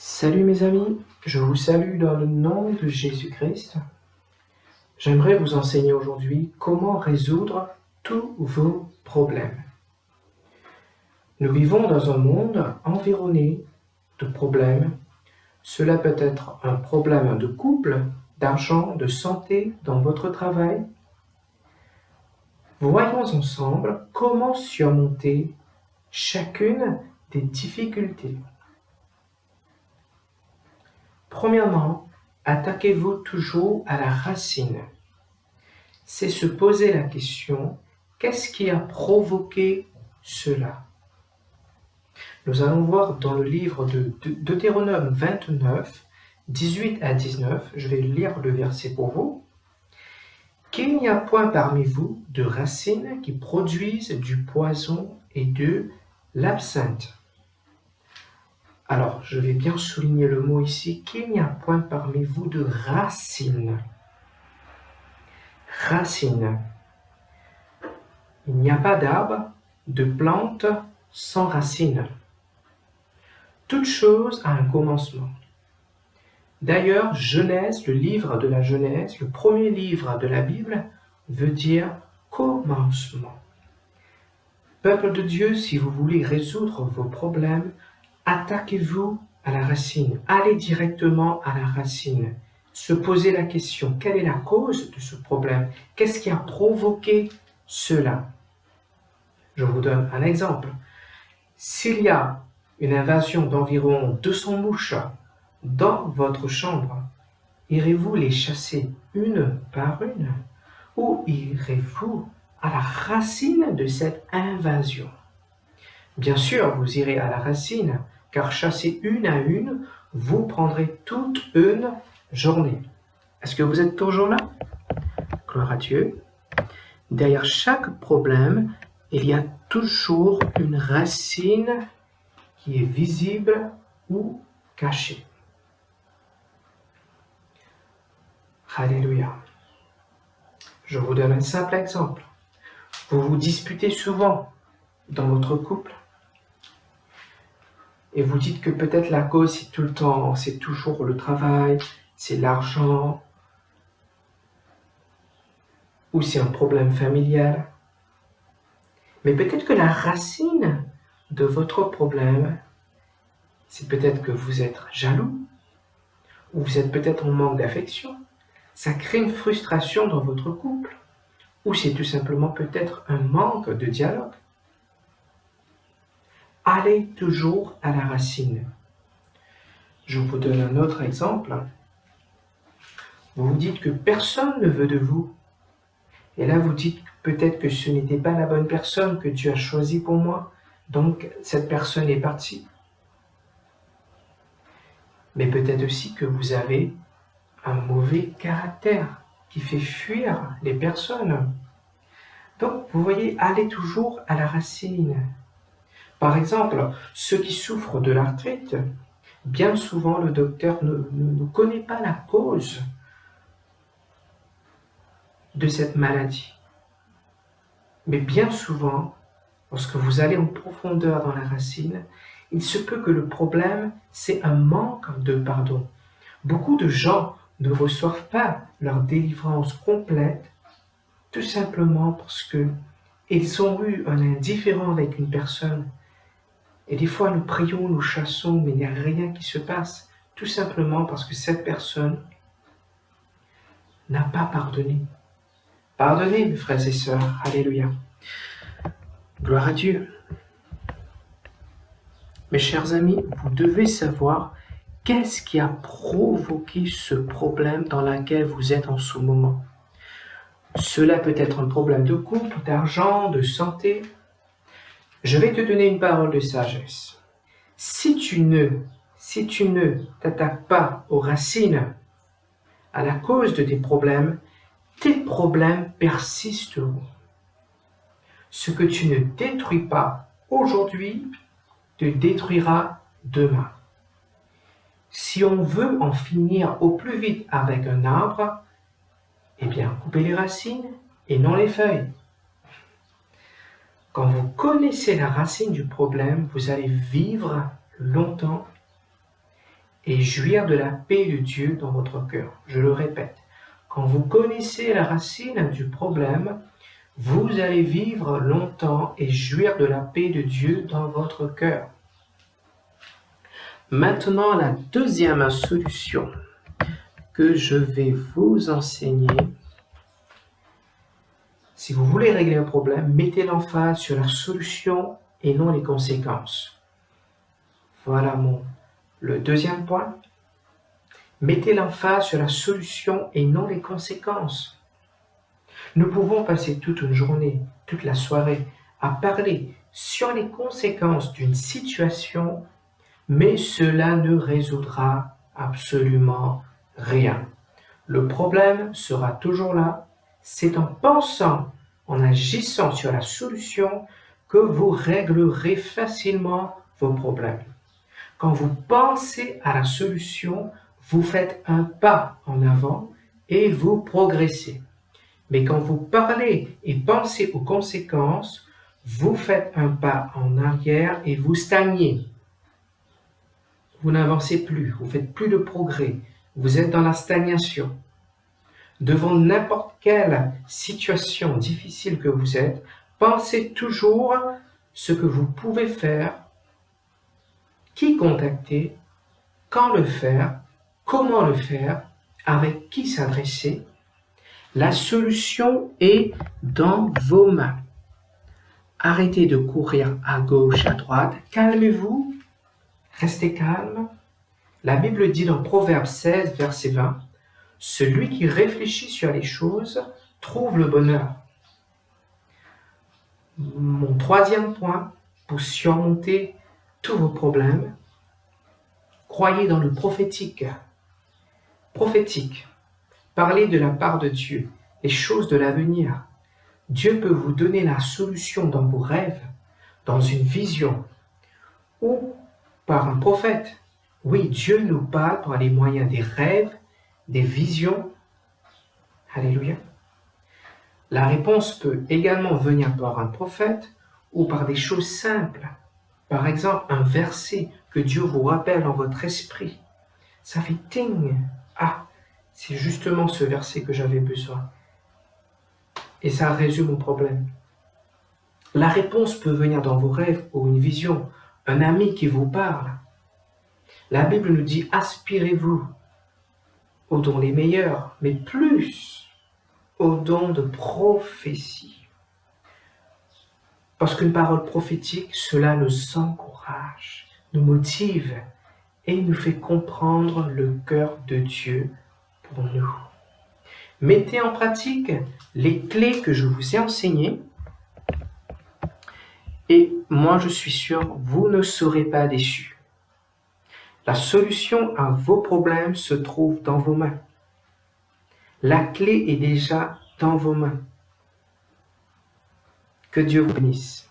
Salut mes amis, je vous salue dans le nom de Jésus-Christ. J'aimerais vous enseigner aujourd'hui comment résoudre tous vos problèmes. Nous vivons dans un monde environné de problèmes. Cela peut être un problème de couple, d'argent, de santé dans votre travail. Voyons ensemble comment surmonter chacune des difficultés. Premièrement, attaquez-vous toujours à la racine. C'est se poser la question, qu'est-ce qui a provoqué cela? Nous allons voir dans le livre de Deutéronome 29, 18 à 19, je vais lire le verset pour vous. Qu'il n'y a point parmi vous de racines qui produisent du poison et de l'absinthe. Alors, je vais bien souligner le mot ici, qu'il n'y a point parmi vous de racines. Racines. Il n'y a pas d'arbre, de plante sans racines. Toute chose a un commencement. D'ailleurs, Genèse, le livre de la Genèse, le premier livre de la Bible, veut dire commencement. Peuple de Dieu, si vous voulez résoudre vos problèmes, attaquez-vous à la racine. Allez directement à la racine. Se poser la question, quelle est la cause de ce problème? Qu'est-ce qui a provoqué cela? Je vous donne un exemple. S'il y a une invasion d'environ 200 mouches dans votre chambre, irez-vous les chasser une par une ou irez-vous à la racine de cette invasion? Bien sûr, vous irez à la racine, car chasser une à une, vous prendrez toute une journée. Est-ce que vous êtes toujours là? Gloire à Dieu. Derrière chaque problème, il y a toujours une racine qui est visible ou cachée. Alléluia. Je vous donne un simple exemple. Vous vous disputez souvent dans votre couple et vous dites que peut-être la cause c'est tout le temps, c'est toujours le travail, c'est l'argent ou c'est un problème familial. Mais peut-être que la racine de votre problème, c'est peut-être que vous êtes jaloux ou vous êtes peut-être en manque d'affection. Ça crée une frustration dans votre couple ou c'est tout simplement peut-être un manque de dialogue. Allez toujours à la racine. Je vous donne un autre exemple. Vous vous dites que personne ne veut de vous. Et là, vous dites peut-être que ce n'était pas la bonne personne que Dieu a choisie pour moi. Donc, cette personne est partie. Mais peut-être aussi que vous avez un mauvais caractère qui fait fuir les personnes. Donc, vous voyez, allez toujours à la racine. Par exemple, ceux qui souffrent de l'arthrite, bien souvent le docteur ne connaît pas la cause de cette maladie. Mais bien souvent, lorsque vous allez en profondeur dans la racine, il se peut que le problème, c'est un manque de pardon. Beaucoup de gens ne reçoivent pas leur délivrance complète, tout simplement parce qu'ils ont eu un indifférent avec une personne. Et des fois, nous prions, nous chassons, mais il n'y a rien qui se passe, tout simplement parce que cette personne n'a pas pardonné. Pardonnez, mes frères et sœurs. Alléluia. Gloire à Dieu. Mes chers amis, vous devez savoir qu'est-ce qui a provoqué ce problème dans lequel vous êtes en ce moment. Cela peut être un problème de couple, d'argent, de santé. Je vais te donner une parole de sagesse. Si tu ne t'attaques pas aux racines, à la cause de tes problèmes persisteront. Ce que tu ne détruis pas aujourd'hui te détruira demain. Si on veut en finir au plus vite avec un arbre, eh bien, coupez les racines et non les feuilles. Quand vous connaissez la racine du problème, vous allez vivre longtemps et jouir de la paix de Dieu dans votre cœur. Je le répète, quand vous connaissez la racine du problème, vous allez vivre longtemps et jouir de la paix de Dieu dans votre cœur. Maintenant, la deuxième solution que je vais vous enseigner. Si vous voulez régler un problème, mettez l'emphase sur la solution et non les conséquences. Voilà le deuxième point. Mettez l'emphase sur la solution et non les conséquences. Nous pouvons passer toute une journée, toute la soirée, à parler sur les conséquences d'une situation, mais cela ne résoudra absolument rien. Le problème sera toujours là. C'est en pensant, en agissant sur la solution que vous réglerez facilement vos problèmes. Quand vous pensez à la solution, vous faites un pas en avant et vous progressez. Mais quand vous parlez et pensez aux conséquences, vous faites un pas en arrière et vous stagnez. Vous n'avancez plus, vous ne faites plus de progrès, vous êtes dans la stagnation. Devant n'importe quelle situation difficile que vous êtes, pensez toujours ce que vous pouvez faire, qui contacter, quand le faire, comment le faire, avec qui s'adresser. La solution est dans vos mains. Arrêtez de courir à gauche, à droite, calmez-vous, restez calme. La Bible dit dans Proverbe 16, verset 20, « Celui qui réfléchit sur les choses trouve le bonheur. » Mon troisième point, pour surmonter tous vos problèmes, croyez dans le prophétique. Prophétique, parlez de la part de Dieu, les choses de l'avenir. Dieu peut vous donner la solution dans vos rêves, dans une vision, ou par un prophète. Oui, Dieu nous parle par les moyens des rêves, des visions. Alléluia. La réponse peut également venir par un prophète ou par des choses simples. Par exemple, un verset que Dieu vous rappelle dans votre esprit. Ça fait ting. Ah, c'est justement ce verset que j'avais besoin. Et ça résume mon problème. La réponse peut venir dans vos rêves ou une vision, un ami qui vous parle. La Bible nous dit, aspirez-vous aux dons les meilleurs, mais plus aux dons de prophétie. Parce qu'une parole prophétique, cela nous encourage, nous motive et nous fait comprendre le cœur de Dieu pour nous. Mettez en pratique les clés que je vous ai enseignées et moi je suis sûr, vous ne serez pas déçus. La solution à vos problèmes se trouve dans vos mains. La clé est déjà dans vos mains. Que Dieu vous bénisse.